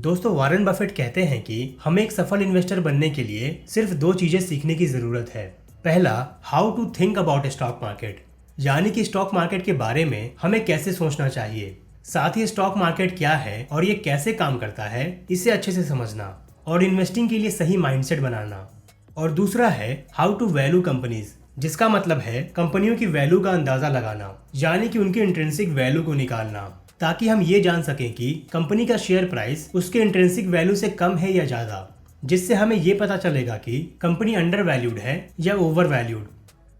दोस्तों Warren Buffett कहते हैं कि हमें एक सफल इन्वेस्टर बनने के लिए सिर्फ दो चीजें सीखने की जरूरत है। पहला, how to think about stock market, यानी कि स्टॉक मार्केट के बारे में हमें कैसे सोचना चाहिए। साथ ही स्टॉक मार्केट क्या है और ये कैसे काम करता है, इसे अच्छे से समझना और इन्वेस्टिंग के लिए सही माइंडसेट बनाना। और दूसरा है हाउ टू वैल्यू कंपनीज, जिसका मतलब है कंपनियों की वैल्यू का अंदाजा लगाना, यानी कि उनकी इंट्रिंसिक वैल्यू को निकालना, ताकि हम ये जान सकें कि कंपनी का शेयर प्राइस उसके इंट्रिंसिक वैल्यू से कम है या ज्यादा, जिससे हमें ये पता चलेगा कि कंपनी अंडर वैल्यूड है या ओवर वैल्यूड।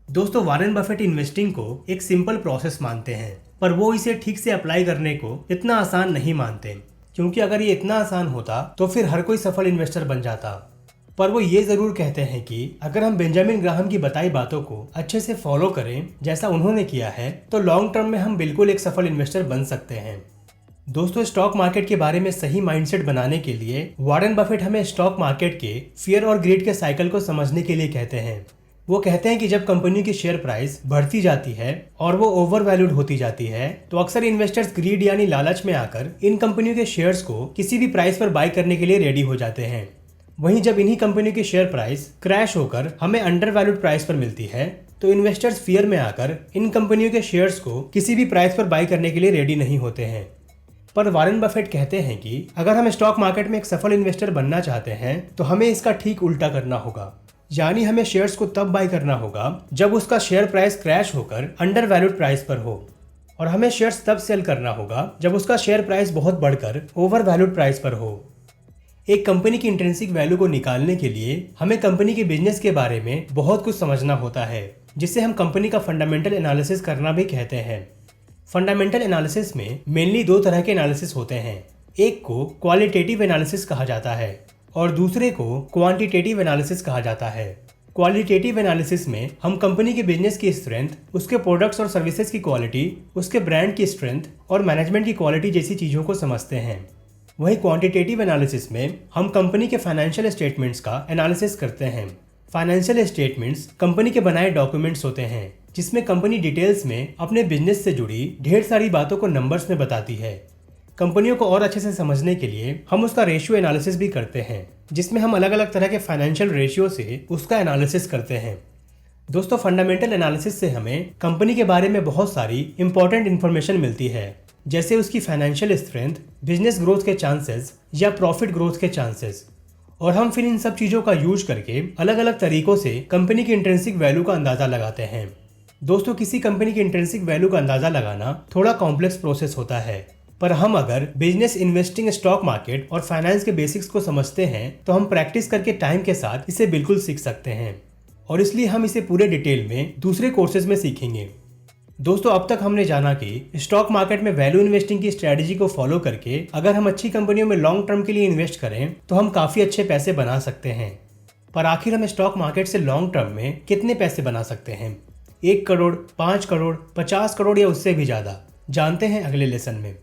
दोस्तों वॉरेन बफेट इन्वेस्टिंग को एक सिंपल प्रोसेस मानते हैं, पर वो इसे ठीक से अप्लाई करने को इतना आसान नहीं मानते, क्योंकि अगर ये इतना आसान होता तो फिर हर कोई सफल इन्वेस्टर बन जाता। पर वो ये जरूर कहते हैं कि अगर हम बेंजामिन ग्राहम की बताई बातों को अच्छे से फॉलो करें जैसा उन्होंने किया है, तो लॉन्ग टर्म में हम बिल्कुल एक सफल इन्वेस्टर बन सकते हैं। दोस्तों स्टॉक मार्केट के बारे में सही माइंडसेट बनाने के लिए वॉरेन बफेट हमें स्टॉक मार्केट के फियर और ग्रीड के साइकिल को समझने के लिए कहते हैं। वो कहते हैं कि जब कंपनी की शेयर प्राइस बढ़ती जाती है और वो ओवर वैल्यूड होती जाती है, तो अक्सर इन्वेस्टर्स ग्रीड यानी लालच में आकर इन कंपनियों के शेयर्स को किसी भी प्राइस पर बाय करने के लिए रेडी हो जाते हैं। वहीं जब इन्हीं कंपनियों की शेयर प्राइस क्रैश होकर हमें अंडर वैल्यूड प्राइस पर मिलती है, तो इन्वेस्टर्स फियर में आकर इन कंपनियों के शेयर्स को किसी भी प्राइस पर बाय करने के लिए रेडी नहीं होते हैं। पर वॉरेन बफेट कहते हैं कि अगर हम स्टॉक मार्केट में एक सफल इन्वेस्टर बनना चाहते हैं, तो हमें इसका ठीक उल्टा करना होगा, यानी हमें शेयर्स को तब बाय करना होगा जब उसका शेयर प्राइस क्रैश होकर अंडर वैल्यूड प्राइस पर हो, और हमें शेयर्स तब सेल करना होगा जब उसका शेयर प्राइस बहुत बढ़कर ओवर वैल्यूड प्राइस पर हो। एक कंपनी की इंट्रिंसिक वैल्यू को निकालने के लिए हमें कंपनी के बिजनेस के बारे में बहुत कुछ समझना होता है, जिसे हम कंपनी का फंडामेंटल एनालिसिस करना भी कहते हैं। फंडामेंटल एनालिसिस में मेनली दो तरह के एनालिसिस होते हैं। एक को क्वालिटेटिव एनालिसिस कहा जाता है और दूसरे को क्वांटिटेटिव एनालिसिस कहा जाता है। क्वालिटेटिव एनालिसिस में हम कंपनी के बिजनेस की स्ट्रेंथ, उसके प्रोडक्ट्स और सर्विसेज की क्वालिटी, उसके ब्रांड की स्ट्रेंथ और मैनेजमेंट की क्वालिटी जैसी चीज़ों को समझते हैं। वहीं क्वांटिटेटिव एनालिसिस में हम कंपनी के फाइनेंशियल स्टेटमेंट्स का एनालिसिस करते हैं। फाइनेंशियल स्टेटमेंट्स कंपनी के बनाए डॉक्यूमेंट्स होते हैं, जिसमें कंपनी डिटेल्स में अपने बिजनेस से जुड़ी ढेर सारी बातों को नंबर्स में बताती है। कंपनियों को और अच्छे से समझने के लिए हम उसका रेशियो एनालिसिस भी करते हैं, जिसमें हम अलग अलग तरह के फाइनेंशियल रेशियो से उसका एनालिसिस करते हैं। दोस्तों फंडामेंटल एनालिसिस से हमें कंपनी के बारे में बहुत सारी इंपॉर्टेंट इन्फॉर्मेशन मिलती है, जैसे उसकी फाइनेंशियल स्ट्रेंथ, बिजनेस ग्रोथ के चांसेस या प्रॉफिट ग्रोथ के चांसेस। और हम फिर इन सब चीज़ों का यूज करके अलग अलग तरीकों से कंपनी की इंट्रिंसिक वैल्यू का अंदाज़ा लगाते हैं। दोस्तों किसी कंपनी की इंट्रिंसिक वैल्यू का अंदाज़ा लगाना थोड़ा कॉम्प्लेक्स प्रोसेस होता है, पर हम अगर बिजनेस, इन्वेस्टिंग, स्टॉक मार्केट और फाइनेंस के बेसिक्स को समझते हैं, तो हम प्रैक्टिस करके टाइम के साथ इसे बिल्कुल सीख सकते हैं, और इसलिए हम इसे पूरे डिटेल में दूसरे कोर्सेज में सीखेंगे। दोस्तों अब तक हमने जाना कि स्टॉक मार्केट में वैल्यू इन्वेस्टिंग की स्ट्रेटजी को फॉलो करके अगर हम अच्छी कंपनियों में लॉन्ग टर्म के लिए इन्वेस्ट करें, तो हम काफ़ी अच्छे पैसे बना सकते हैं। पर आखिर हम स्टॉक मार्केट से लॉन्ग टर्म में कितने पैसे बना सकते हैं? 1 करोड़, 5 करोड़, 50 करोड़ या उससे भी ज़्यादा? जानते हैं अगले लेसन में।